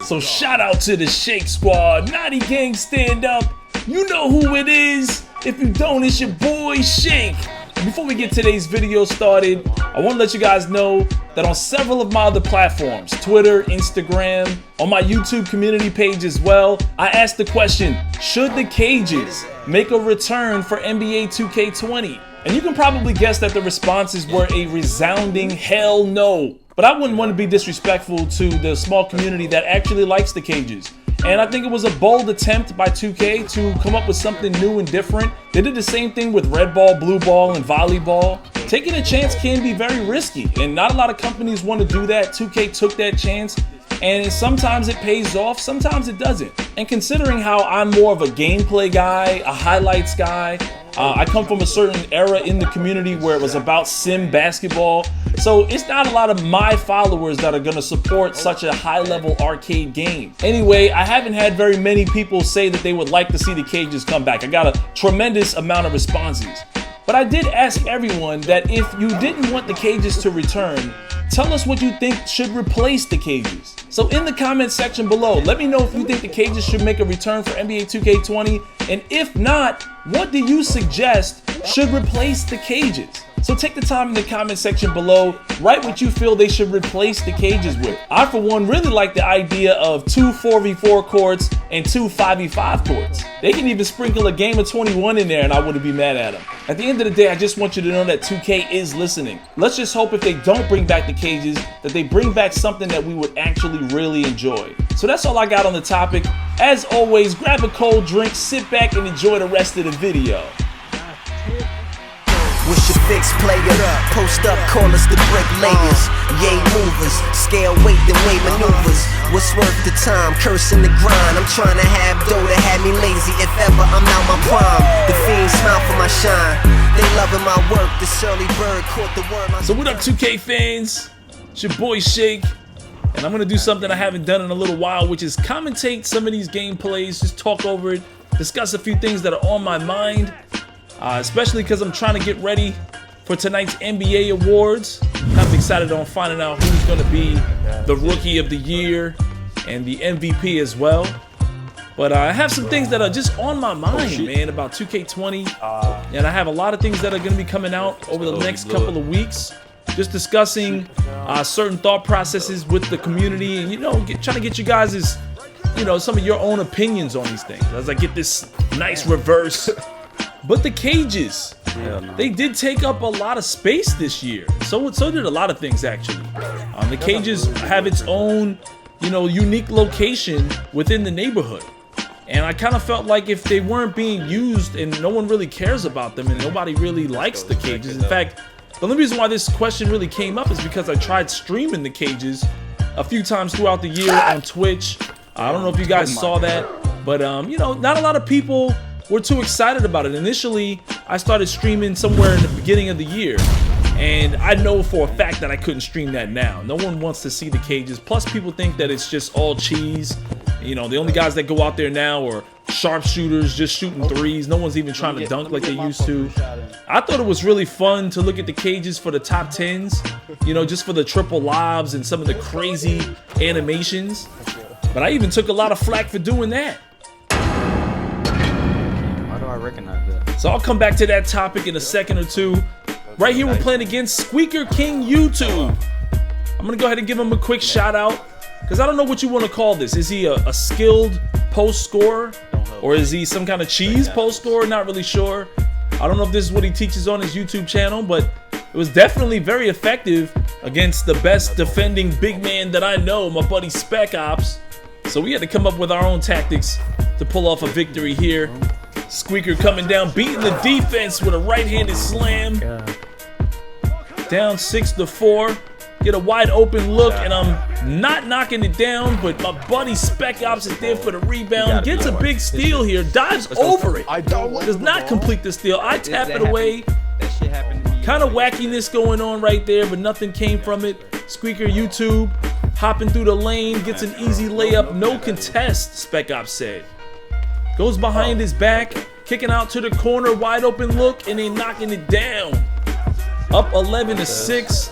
So shout out to the Shake Squad. Naughty Gang, stand up. You know who it is. If you don't, it's your boy Shake. Before we get today's video started, I want to let you guys know that on several of my other platforms, Twitter, Instagram, on my YouTube community page as well, I asked the question, should the cages make a return for NBA 2K20? And you can probably guess that the responses were a resounding hell no. But I wouldn't want to be disrespectful to the small community that actually likes the cages. And I think it was a bold attempt by 2K to come up with something new and different. They did the same thing with red ball, blue ball, and volleyball. Taking a chance can be very risky, and not a lot of companies want to do that. 2K took that chance, and sometimes it pays off, sometimes it doesn't. And considering how I'm more of a gameplay guy, a highlights guy, I come from a certain era in the community where it was about sim basketball. So it's not a lot of my followers that are going to support such a high-level arcade game. Anyway, I haven't had very many people say that they would like to see the cages come back. I got a tremendous amount of responses. But I did ask everyone that if you didn't want the cages to return, tell us what you think should replace the cages. So in the comment section below, let me know if you think the cages should make a return for NBA 2K20, and if not, what do you suggest should replace the cages? So take the time in the comment section below, write what you feel they should replace the cages with. I, for one, really like the idea of 2 4v4 courts and 2 5v5 courts. They can even sprinkle a game of 21 in there and I wouldn't be mad at them. At the end of the day, I just want you to know that 2K is listening. Let's just hope if they don't bring back the cages, that they bring back something that we would actually really enjoy. So that's all I got on the topic. As always, grab a cold drink, sit back and enjoy the rest of the video. What's your fix, player? Post up, call us the brick layers. Yay movers, scale weight, then weigh maneuvers. What's worth the time? Cursing the grind. I'm trying to have dough that had me lazy. If ever I'm out my prime, the fiends smile for my shine. They loving my work. This early bird caught the worm. So what up, 2K fans? It's your boy Shake, and I'm gonna do something I haven't done in a little while, which is commentate some of these gameplays, just talk over it, discuss a few things that are on my mind. Especially because I'm trying to get ready for tonight's NBA awards. Kind of excited on finding out who's going to be the Rookie of the Year and the MVP as well. But I have some things that are just on my mind, man, about 2K20. And I have a lot of things that are going to be coming out over the next couple of weeks. Just discussing certain thought processes with the community and, you know, trying to get you guys' some of your own opinions on these things as I get this nice reverse. But the cages, they did take up a lot of space this year. So did a lot of things, actually. The cages have its own, unique location within the neighborhood. And I kind of felt like if they weren't being used and no one really cares about them and nobody really likes the cages. In fact, the only reason why this question really came up is because I tried streaming the cages a few times throughout the year on Twitch. I don't know if you guys saw that, but not a lot of people were too excited about it. Initially, I started streaming somewhere in the beginning of the year, and I know for a fact that I couldn't stream that now. No one wants to see the cages. Plus, people think that it's just all cheese. The only guys that go out there now are sharpshooters, just shooting threes. No one's even trying to dunk like they used to. I thought it was really fun to look at the cages for the top 10s, just for the triple lobs and some of the crazy animations. But I even took a lot of flack for doing that. Recognize that. So I'll come back to that topic in a second or two. Right here we're playing against Squeaker King YouTube. I'm gonna go ahead and give him a quick shout out because I don't know what you want to call this. Is he a skilled post scorer or is he some kind of cheese post scorer? Not really sure. I don't know if this is what he teaches on his YouTube channel, but it was definitely very effective against the best defending big man that I know, my buddy Spec Ops. So we had to come up with our own tactics to pull off a victory here. Squeaker coming down, beating the defense with a right-handed slam. Down 6-4. Get a wide open look, and I'm not knocking it down, but my buddy Spec Ops is there for the rebound. Gets a big steal here, dives over it. Does not complete the steal. I tap it away. Kind of wackiness going on right there, but nothing came from it. Squeaker YouTube hopping through the lane, gets an easy layup, no contest, Spec Ops said. Goes behind his back, kicking out to the corner, wide open look, and they knocking it down. Up 11-6.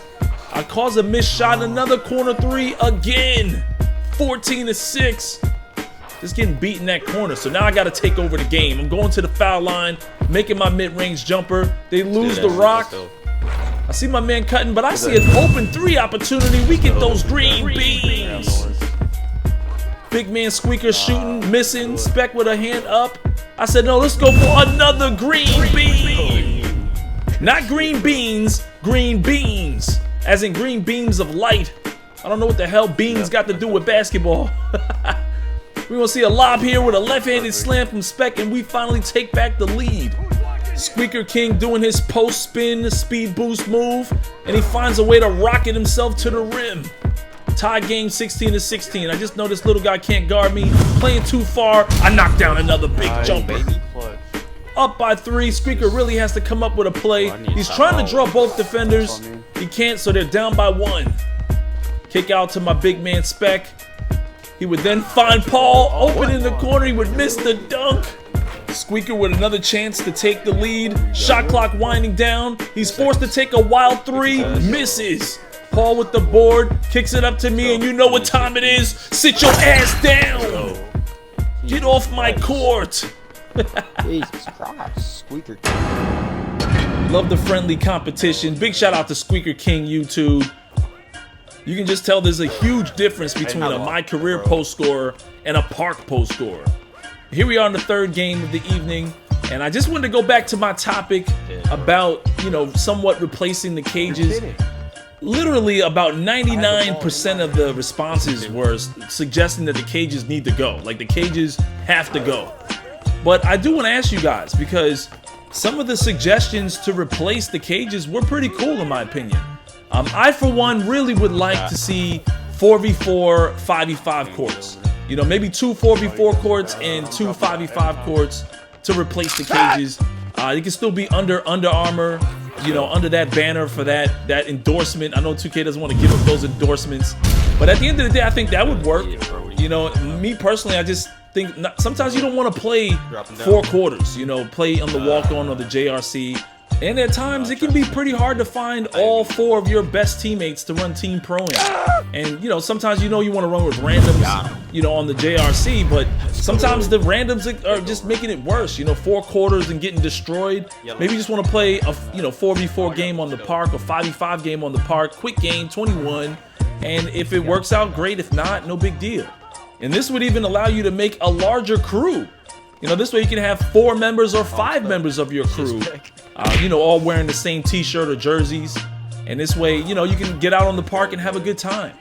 I cause a missed shot, another corner three again. 14-6. Just getting beat in that corner. So now I got to take over the game. I'm going to the foul line, making my mid-range jumper. They lose the rock. I see my man cutting, but I see an open 3 opportunity. We get those green beans. Big man Squeaker shooting, missing. Spec with a hand up. I said, no, let's go for another green bean. Not green beans, green beams. As in green beams of light. I don't know what the hell beans got to do with basketball. We're going to see a lob here with a left-handed slam from Spec, and we finally take back the lead. Squeaker King doing his post-spin speed boost move, and he finds a way to rocket himself to the rim. Tie game 16-16. I just know this little guy can't guard me. Playing too far. I knock down another big jumper. Up by 3. Squeaker really has to come up with a play. He's trying to draw both defenders. He can't, so they're down by 1. Kick out to my big man Spec. He would then find Paul open in the corner. He would miss the dunk. Squeaker with another chance to take the lead. Shot clock winding down. He's forced to take a wild 3. Misses. Paul with the board. Kicks it up to me, and you know what time it is. Sit your ass down. Get off my court. Jesus Christ, Squeaker King. Love the friendly competition. Big shout out to Squeaker King YouTube. You can just tell there's a huge difference between a My Career post scorer and a Park post scorer. Here we are in the 3rd game of the evening, and I just wanted to go back to my topic about, you know, somewhat replacing the cages. Literally about 99% of the responses were suggesting that the cages need to go. Like, the cages have to go. But I do want to ask you guys, because some of the suggestions to replace the cages were pretty cool in my opinion. I, for one, really would like to see 4v4 5v5 courts. You know, maybe 2 4v4 courts and 2 5v5 courts to replace the cages. You can still be under Under Armour, you know, under that banner for that endorsement. I know 2K doesn't want to give up those endorsements, but at the end of the day, I think that would work. You know, me personally, I just think sometimes you don't want to play 4 quarters. You know, play on the walk-on or the JRC. And at times, it can be pretty hard to find all 4 of your best teammates to run Team Pro in. And, you know, sometimes you want to run with randoms, you know, on the JRC, but sometimes the randoms are just making it worse. You know, 4 quarters and getting destroyed. Maybe you just want to play a, 4v4 game on the park or 5v5 game on the park. Quick game, 21. And if it works out, great. If not, no big deal. And this would even allow you to make a larger crew. You know, this way you can have 4 members or 5 members of your crew. You know, all wearing the same t-shirt or jerseys. And this way, you know, you can get out on the park and have a good time.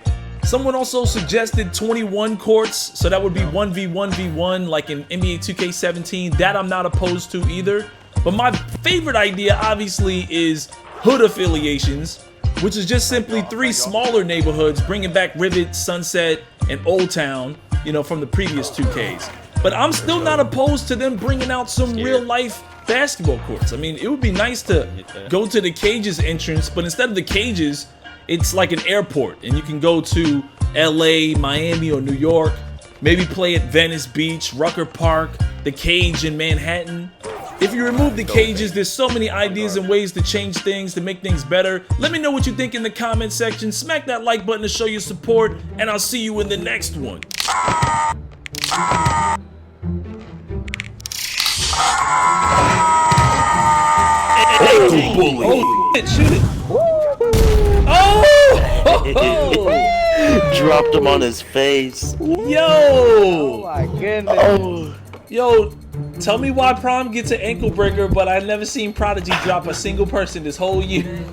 Someone also suggested 21 courts, so that would be 1v1v1 like in NBA 2K17. That I'm not opposed to either. But my favorite idea, obviously, is hood affiliations, which is just simply 3 smaller neighborhoods, bringing back Rivet, Sunset, and Old Town, you know, from the previous 2Ks. But I'm still not opposed to them bringing out some real-life basketball courts. I mean, it would be nice to go to the Cages entrance, but instead of the Cages, it's like an airport, and you can go to LA, Miami, or New York, maybe play at Venice Beach, Rucker Park, the Cage in Manhattan. If you remove the cages, there's so many ideas and ways to change things, to make things better. Let me know what you think in the comment section. Smack that like button to show your support, and I'll see you in the next one. Oh, shit, shoot it. Oh! Dropped him on his face. Yo! Oh my goodness. Oh. Yo, tell me why Prom gets an ankle breaker, but I've never seen Prodigy drop a single person this whole year.